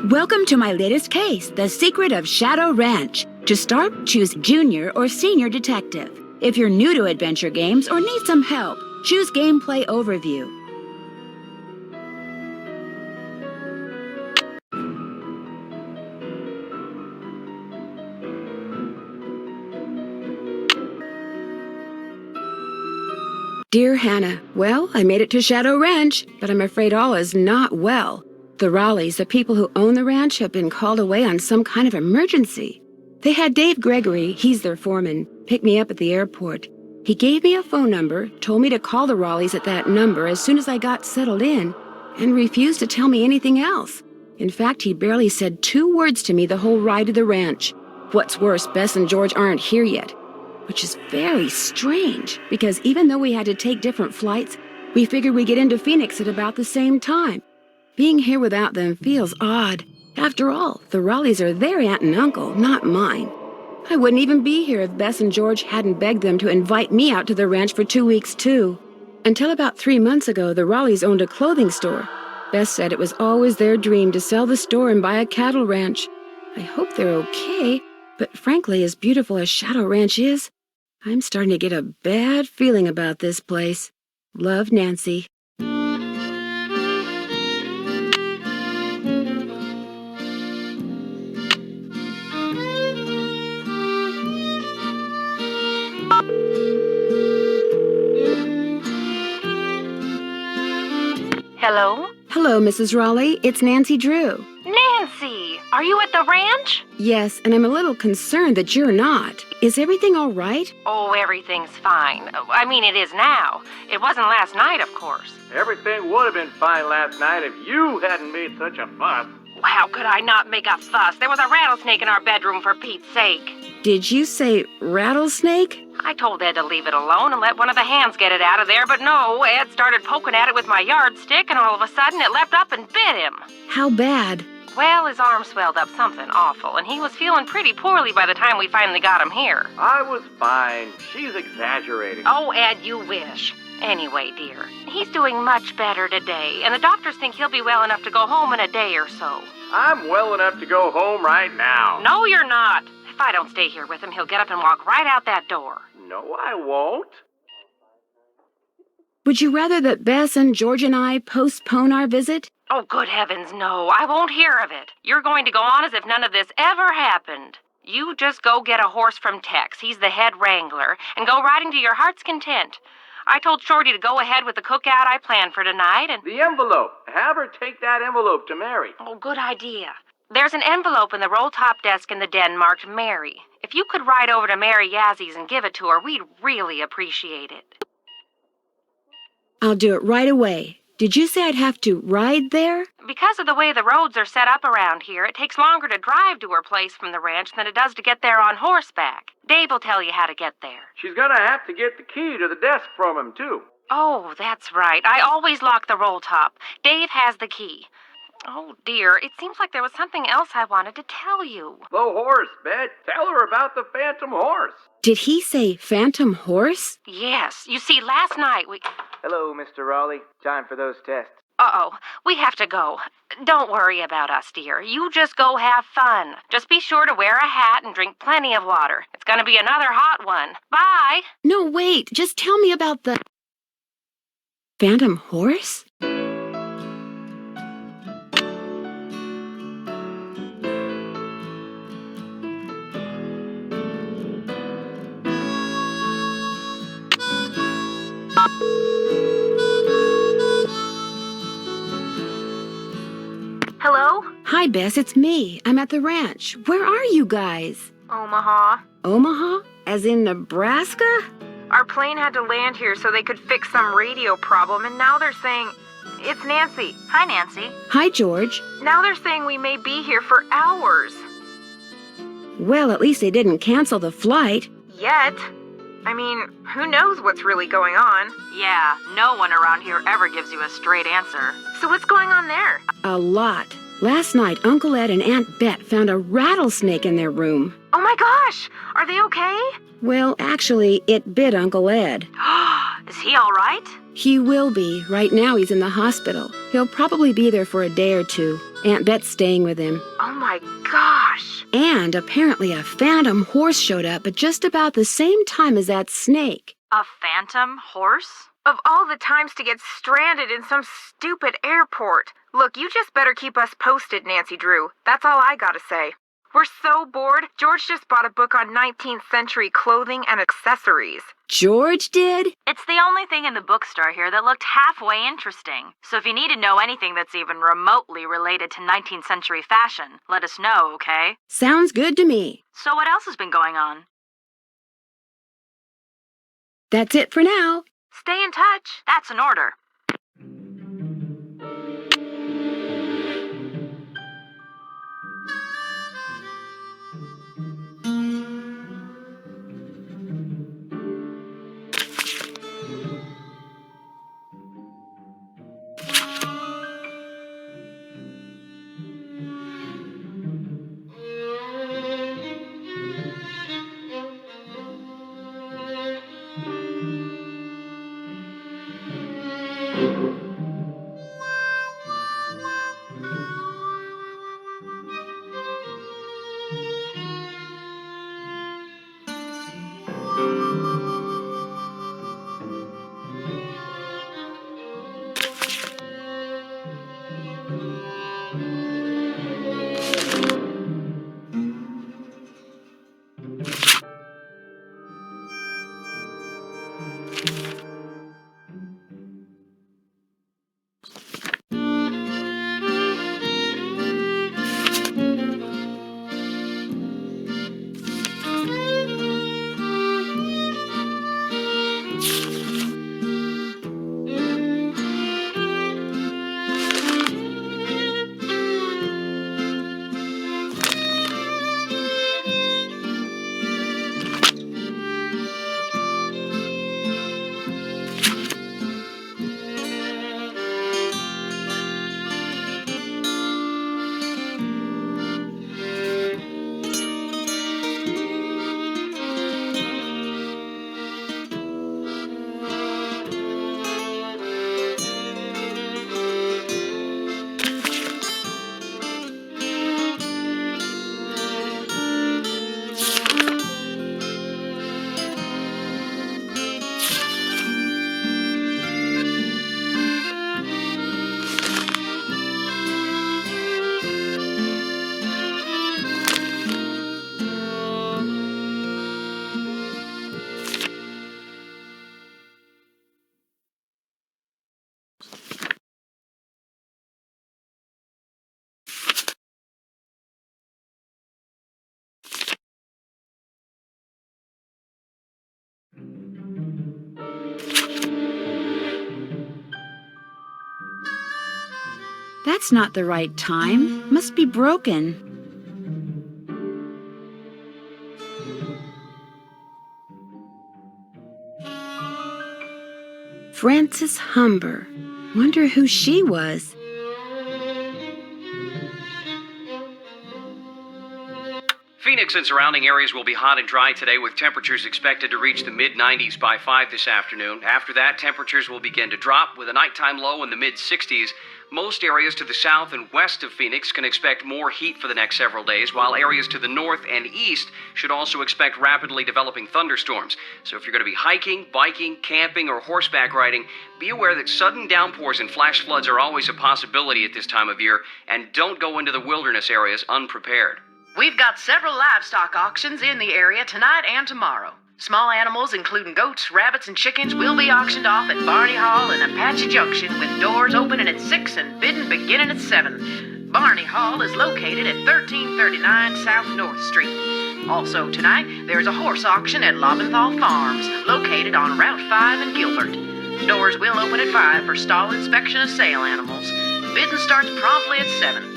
Welcome to my latest case, The Secret of Shadow Ranch. To start, choose Junior or Senior Detective. If you're new to adventure games or need some help, choose Gameplay Overview. Dear Hannah, well, I made it to Shadow Ranch, but I'm afraid all is not well. The Raleighs, the people who own the ranch, have been called away on some kind of emergency. They had Dave Gregory, he's their foreman, pick me up at the airport. He gave me a phone number, told me to call the Raleighs at that number as soon as I got settled in, and refused to tell me anything else. In fact, he barely said 2 words to me the whole ride to the ranch. What's worse, Bess and George aren't here yet. Which is very strange, because even though we had to take different flights, we figured we'd get into Phoenix at about the same time. Being here without them feels odd. After all, the Raleighs are their aunt and uncle, not mine. I wouldn't even be here if Bess and George hadn't begged them to invite me out to the ranch for 2 weeks, too. Until about 3 months ago, the Raleighs owned a clothing store. Bess said it was always their dream to sell the store and buy a cattle ranch. I hope they're okay, but frankly, as beautiful as Shadow Ranch is, I'm starting to get a bad feeling about this place. Love, Nancy. Hello? Hello, Mrs. Raleigh. It's Nancy Drew. Nancy! Are you at the ranch? Yes, and I'm a little concerned that you're not. Is everything all right? Oh, everything's fine. I mean, it is now. It wasn't last night, of course. Everything would have been fine last night if you hadn't made such a fuss. How could I not make a fuss? There was a rattlesnake in our bedroom, for Pete's sake. Did you say rattlesnake? I told Ed to leave it alone and let one of the hands get it out of there, but no, Ed started poking at it with my yardstick, and all of a sudden it leapt up and bit him. How bad? Well, his arm swelled up something awful, and he was feeling pretty poorly by the time we finally got him here. I was fine. She's exaggerating. Oh, Ed, you wish. Anyway, dear, he's doing much better today, and the doctors think he'll be well enough to go home in a day or so. I'm well enough to go home right now. No, you're not. If I don't stay here with him, he'll get up and walk right out that door. No, I won't. Would you rather that Bess and George and I postpone our visit? Oh, good heavens, no. I won't hear of it. You're going to go on as if none of this ever happened. You just go get a horse from Tex, he's the head wrangler, and go riding to your heart's content. I told Shorty to go ahead with the cookout I planned for tonight, and... The envelope. Have her take that envelope to Mary. Oh, good idea. There's an envelope in the roll-top desk in the den marked Mary. If you could ride over to Mary Yazzy's and give it to her, we'd really appreciate it. I'll do it right away. Did you say I'd have to ride there? Because of the way the roads are set up around here, it takes longer to drive to her place from the ranch than it does to get there on horseback. Dave will tell you how to get there. She's gonna have to get the key to the desk from him, too. Oh, that's right. I always lock the roll-top. Dave has the key. Oh, dear, it seems like there was something else I wanted to tell you. The horse, Bet. Tell her about the phantom horse. Did he say phantom horse? Yes. You see, last night we... Hello, Mr. Raleigh. Time for those tests. Uh-oh. We have to go. Don't worry about us, dear. You just go have fun. Just be sure to wear a hat and drink plenty of water. It's going to be another hot one. Bye. No, wait. Just tell me about the... phantom horse? Hello? Hi, Bess, it's me. I'm at the ranch. Where are you guys? Omaha. Omaha? As in Nebraska? Our plane had to land here so they could fix some radio problem, and now they're saying... It's Nancy. Hi, Nancy. Hi, George. Now they're saying we may be here for hours. Well, at least they didn't cancel the flight. Yet. I mean, who knows what's really going on? Yeah, no one around here ever gives you a straight answer. So what's going on there? A lot. Last night, Uncle Ed and Aunt Bet found a rattlesnake in their room. Oh my gosh! Are they okay? Well, actually, it bit Uncle Ed. Is he all right? He will be. Right now, he's in the hospital. He'll probably be there for a day or two. Aunt Bet's staying with him. Oh my gosh. And apparently a phantom horse showed up at just about the same time as that snake. A phantom horse? Of all the times to get stranded in some stupid airport. Look, you just better keep us posted, Nancy Drew. That's all I gotta say. We're so bored. George just bought a book on 19th century clothing and accessories. George did? It's the only thing in the bookstore here that looked halfway interesting. So if you need to know anything that's even remotely related to 19th century fashion, let us know, okay? Sounds good to me. So what else has been going on? That's it for now. Stay in touch. That's an order. That's not the right time. Must be broken. Frances Humber. Wonder who she was. Phoenix and surrounding areas will be hot and dry today, with temperatures expected to reach the mid-90s by 5 this afternoon. After that, temperatures will begin to drop, with a nighttime low in the mid-60s. Most areas to the south and west of Phoenix can expect more heat for the next several days, while areas to the north and east should also expect rapidly developing thunderstorms. So if you're going to be hiking, biking, camping, or horseback riding, be aware that sudden downpours and flash floods are always a possibility at this time of year, and don't go into the wilderness areas unprepared. We've got several livestock auctions in the area tonight and tomorrow. Small animals, including goats, rabbits, and chickens, will be auctioned off at Barney Hall in Apache Junction, with doors opening at 6 and bidding beginning at 7. Barney Hall is located at 1339 South North Street. Also tonight, there's a horse auction at Lobenthal Farms, located on Route 5 in Gilbert. Doors will open at 5 for stall inspection of sale animals. Bidding starts promptly at 7.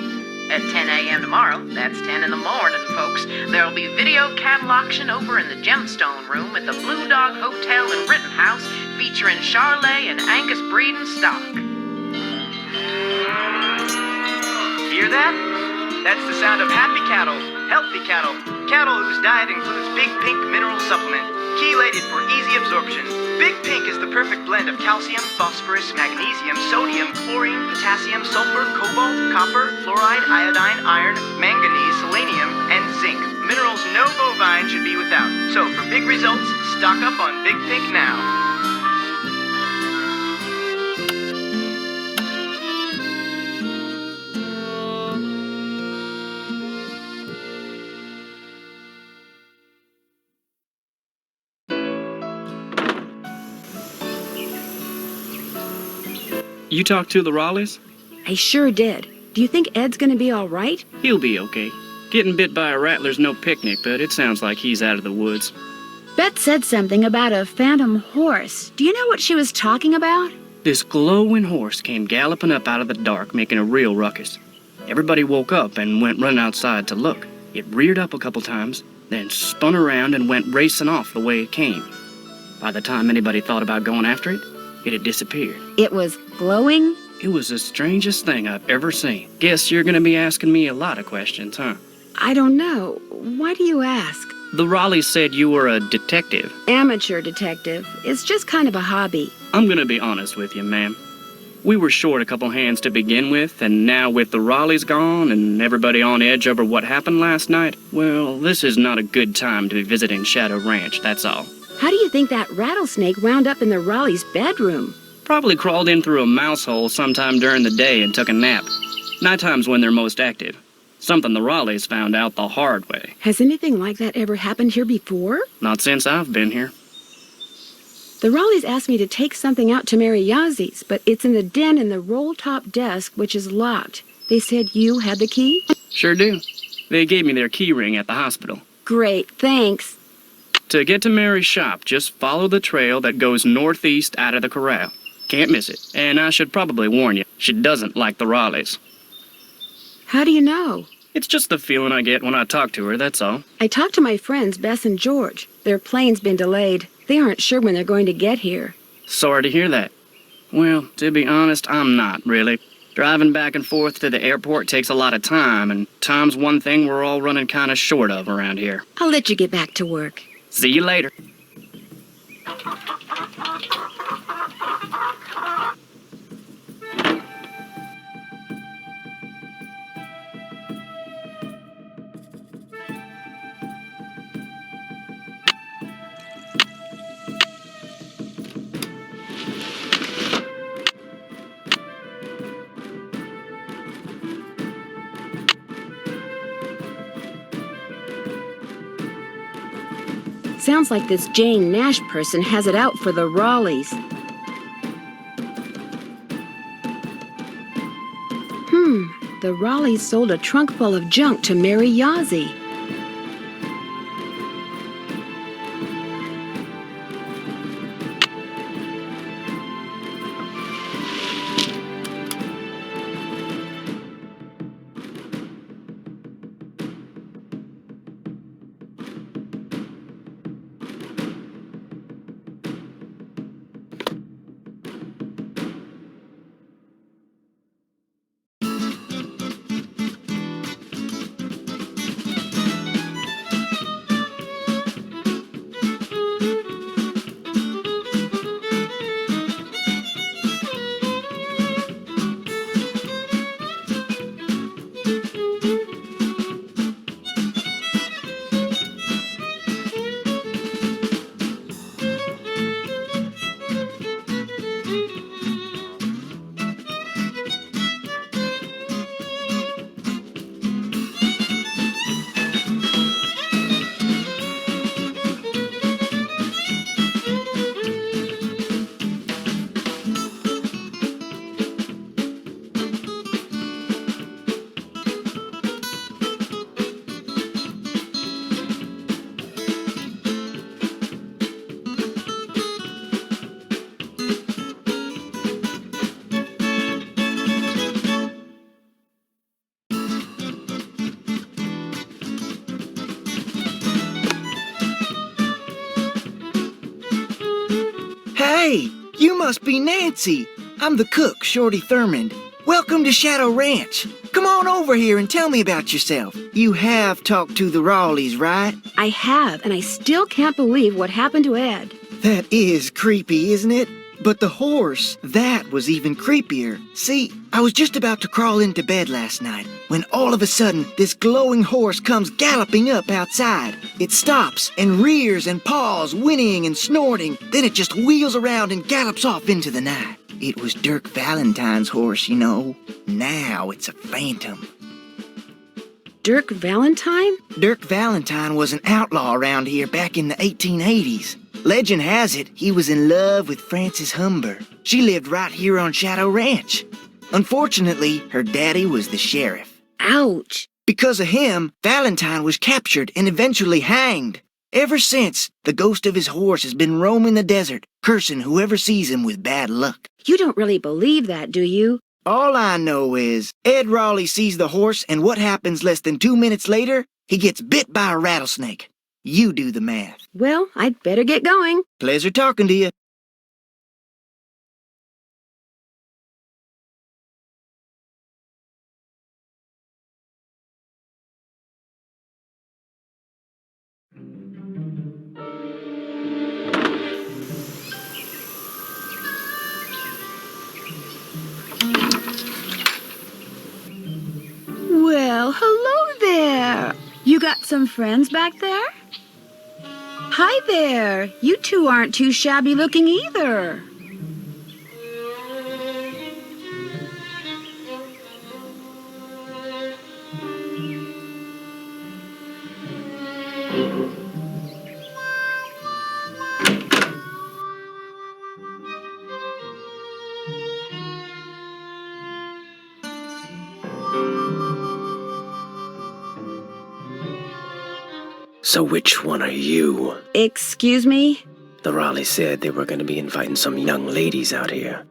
At 10 a.m. tomorrow, that's 10 in the morning, folks, there'll be video cattle auction over in the Gemstone Room at the Blue Dog Hotel in Rittenhouse, featuring Charolais and Angus breeding stock. Hear that? That's the sound of happy cattle, healthy cattle, cattle whose diet includes Big Pink Mineral Supplement. chelated for easy absorption. Big Pink is the perfect blend of calcium, phosphorus, magnesium, sodium, chlorine, potassium, sulfur, cobalt, copper, fluoride, iodine, iron, manganese, selenium, and zinc. Minerals no bovine should be without. So for big results, stock up on Big Pink now. You talked to the Raleighs? I sure did. Do you think Ed's gonna be all right? He'll be okay. Getting bit by a rattler's no picnic, but it sounds like he's out of the woods. Bet said something about a phantom horse. Do you know what she was talking about? This glowing horse came galloping up out of the dark, making a real ruckus. Everybody woke up and went running outside to look. It reared up a couple times, then spun around and went racing off the way it came. By the time anybody thought about going after it, it had disappeared. It was glowing? It was the strangest thing I've ever seen. Guess you're gonna be asking me a lot of questions, huh? I don't know. Why do you ask? The Raleighs said you were a detective. Amateur detective. It's just kind of a hobby. I'm gonna be honest with you, ma'am. We were short a couple hands to begin with, and now with the Raleighs gone and everybody on edge over what happened last night, well, this is not a good time to be visiting Shadow Ranch, that's all. How do you think that rattlesnake wound up in the Raleighs' bedroom? Probably crawled in through a mouse hole sometime during the day and took a nap. Nighttime's when they're most active. Something the Raleighs found out the hard way. Has anything like that ever happened here before? Not since I've been here. The Raleighs asked me to take something out to Mary Yazzie's, but it's in the den in the roll-top desk, which is locked. They said you had the key? Sure do. They gave me their key ring at the hospital. Great, thanks. To get to Mary's shop, just follow the trail that goes northeast out of the corral. Can't miss it. And I should probably warn you, she doesn't like the Raleighs. How do you know? It's just the feeling I get when I talk to her, that's all. I talked to my friends, Bess and George. Their plane's been delayed. They aren't sure when they're going to get here. Sorry to hear that. Well, to be honest, I'm not, really. Driving back and forth to the airport takes a lot of time, and time's one thing we're all running kind of short of around here. I'll let you get back to work. See you later. Sounds like this Jane Nash person has it out for the Raleighs. The Raleighs sold a trunk full of junk to Mary Yazzie. Hey, you must be Nancy. I'm the cook, Shorty Thurmond. Welcome to Shadow Ranch. Come on over here and tell me about yourself. You have talked to the Rawleys, right? I have, and I still can't believe what happened to Ed. That is creepy, isn't it? But the horse, that was even creepier. See, I was just about to crawl into bed last night when all of a sudden this glowing horse comes galloping up outside. It stops and rears and paws, whinnying and snorting. Then it just wheels around and gallops off into the night. It was Dirk Valentine's horse, you know. Now it's a phantom. Dirk Valentine? Dirk Valentine was an outlaw around here back in the 1880s. Legend has it he was in love with Frances Humber. She lived right here on Shadow Ranch. Unfortunately, her daddy was the sheriff. Ouch. Because of him, Valentine was captured and eventually hanged. Ever since, the ghost of his horse has been roaming the desert, cursing whoever sees him with bad luck. You don't really believe that, do you? All I know is, Ed Raleigh sees the horse, and what happens less than 2 minutes later? He gets bit by a rattlesnake. You do the math. Well, I'd better get going. Pleasure talking to you. Well, hello there. You got some friends back there? Hi there. You two aren't too shabby looking either. So which one are you? Excuse me? The Raleighs said they were going to be inviting some young ladies out here.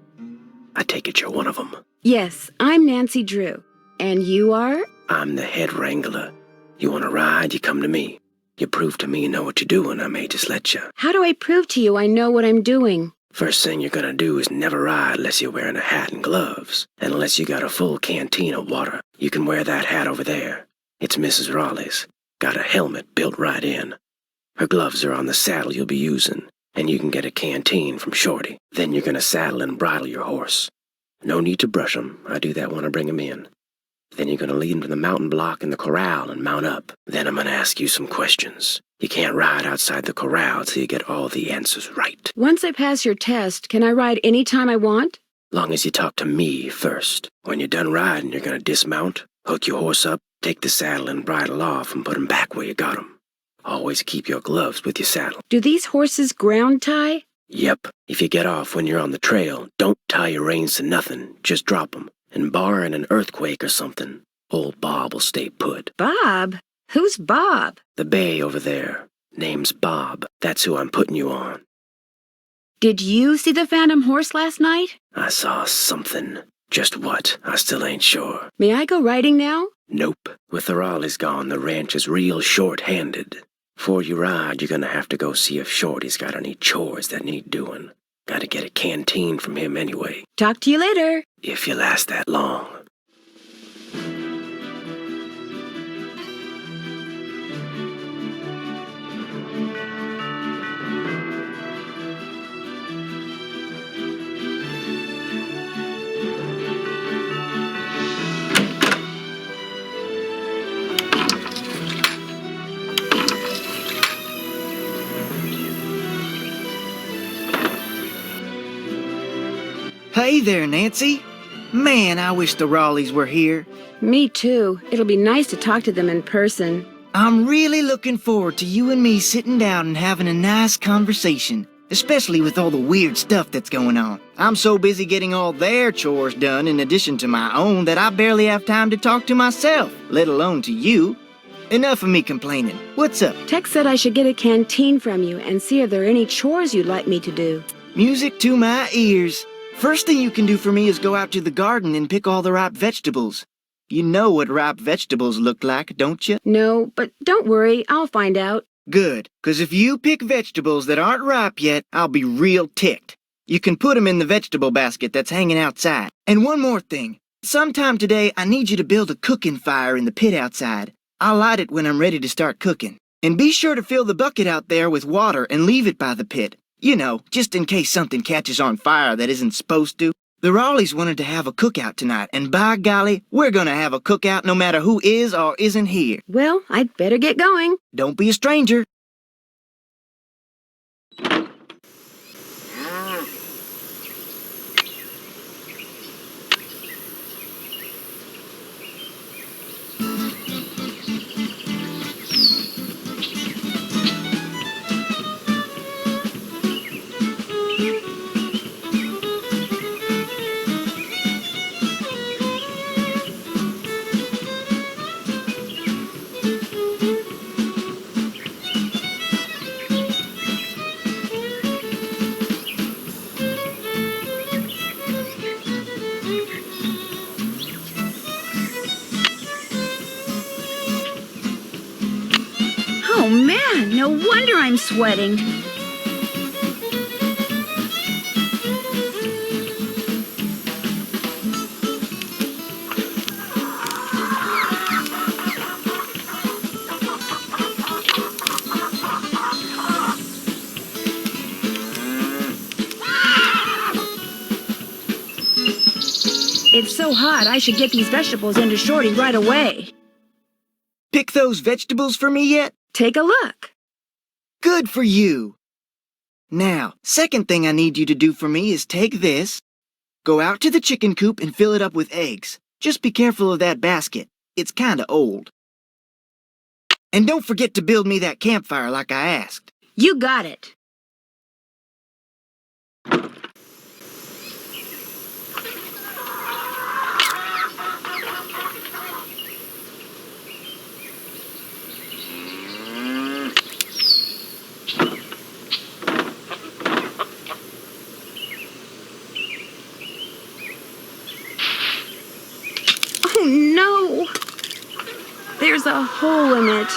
I take it you're one of them. Yes, I'm Nancy Drew. And you are? I'm the head wrangler. You want to ride, you come to me. You prove to me you know what you're doing, I may just let you. How do I prove to you I know what I'm doing? First thing you're going to do is never ride unless you're wearing a hat and gloves. And unless you got a full canteen of water. You can wear that hat over there. It's Mrs. Raleigh's. Got a helmet built right in. Her gloves are on the saddle you'll be using, and you can get a canteen from Shorty. Then you're gonna saddle and bridle your horse. No need to brush him. I do that when I bring him in. Then you're gonna lead him to the mountain block in the corral and mount up. Then I'm gonna ask you some questions. You can't ride outside the corral till you get all the answers right. Once I pass your test, can I ride any time I want? Long as you talk to me first. When you're done riding, you're gonna dismount, hook your horse up, take the saddle and bridle off and put him back where you got him. Always keep your gloves with your saddle. Do these horses ground tie? Yep. If you get off when you're on the trail, don't tie your reins to nothing. Just drop 'em. And barring an earthquake or something, old Bob will stay put. Bob? Who's Bob? The bay over there. Name's Bob. That's who I'm putting you on. Did you see the phantom horse last night? I saw something. Just what? I still ain't sure. May I go riding now? Nope. With the Raleighs gone, the ranch is real short-handed. Before you ride, you're gonna have to go see if Shorty's got any chores that need doing. Gotta get a canteen from him anyway. Talk to you later. If you last that long. Hey there, Nancy. Man, I wish the Raleighs were here. Me too. It'll be nice to talk to them in person. I'm really looking forward to you and me sitting down and having a nice conversation, especially with all the weird stuff that's going on. I'm so busy getting all their chores done in addition to my own that I barely have time to talk to myself, let alone to you. Enough of me complaining. What's up? Tex said I should get a canteen from you and see if there are any chores you'd like me to do. Music to my ears. First thing you can do for me is go out to the garden and pick all the ripe vegetables. You know what ripe vegetables look like, don't you? No, but don't worry, I'll find out. Good, 'cause if you pick vegetables that aren't ripe yet, I'll be real ticked. You can put 'em in the vegetable basket that's hanging outside. And one more thing. Sometime today, I need you to build a cooking fire in the pit outside. I'll light it when I'm ready to start cooking. And be sure to fill the bucket out there with water and leave it by the pit. You know, just in case something catches on fire that isn't supposed to. The Raleighs wanted to have a cookout tonight, and by golly, we're gonna have a cookout no matter who is or isn't here. Well, I'd better get going. Don't be a stranger. Oh man, no wonder I'm sweating. It's so hot, I should get these vegetables into Shorty right away. Pick those vegetables for me yet? Take a look. Good for you. Now, second thing I need you to do for me is take this, go out to the chicken coop and fill it up with eggs. Just be careful of that basket. It's kinda old. And don't forget to build me that campfire like I asked. You got it. Oh no! There's a hole in it.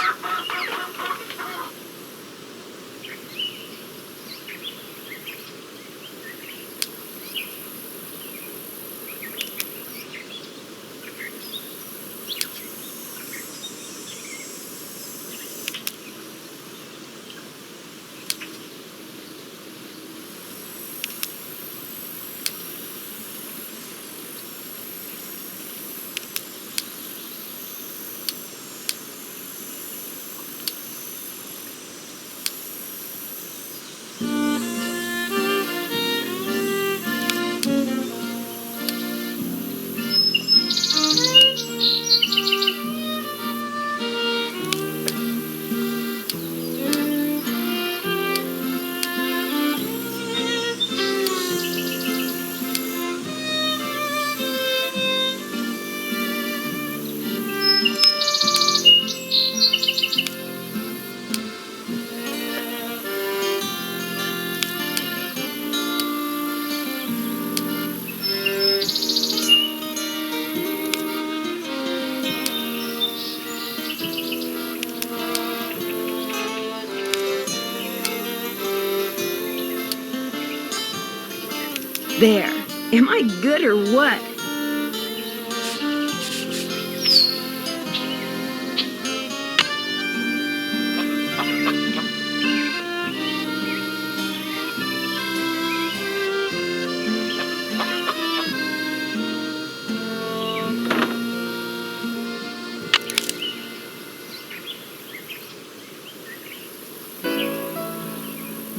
There. Am I good or what?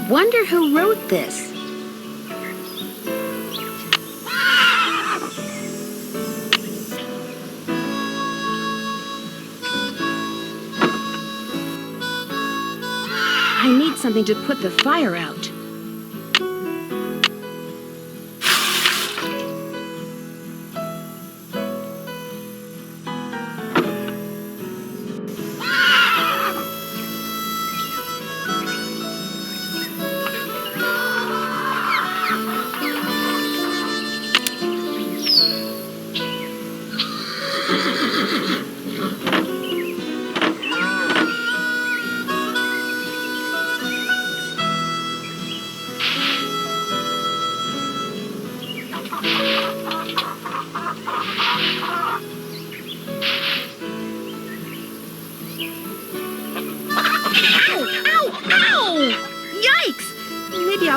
Wonder who wrote this. I need something to put the fire out.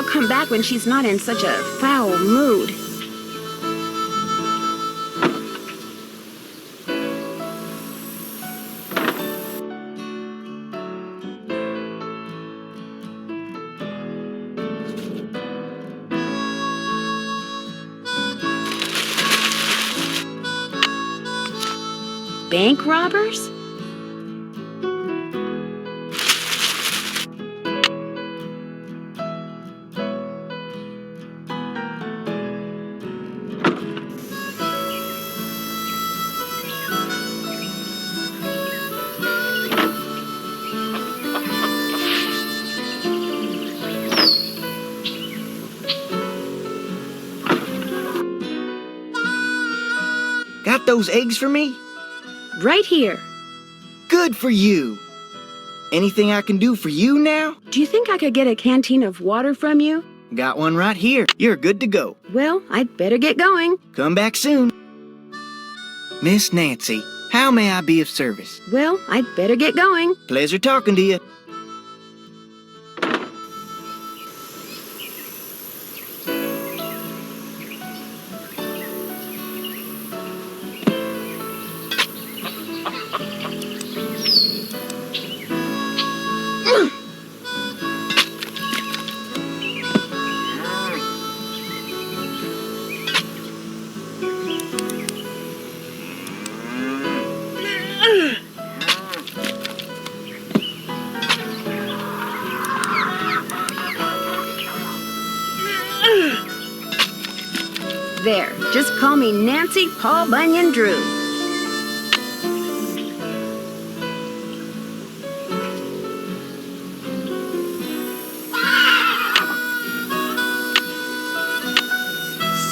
I'll come back when she's not in such a foul mood. Bank robbers? Got those eggs for me? Right here. Good for you. Anything I can do for you now? Do you think I could get a canteen of water from you? Got one right here. You're good to go. Well, I'd better get going. Come back soon. Miss Nancy, how may I be of service? Well, I'd better get going. Pleasure talking to you. There, just call me Nancy Paul Bunyan Drew.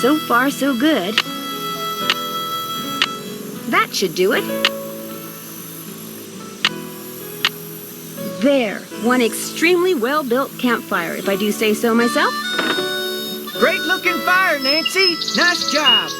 So far, so good. That should do it. There, one extremely well-built campfire, if I do say so myself. Great looking fire, Nancy. Nice job.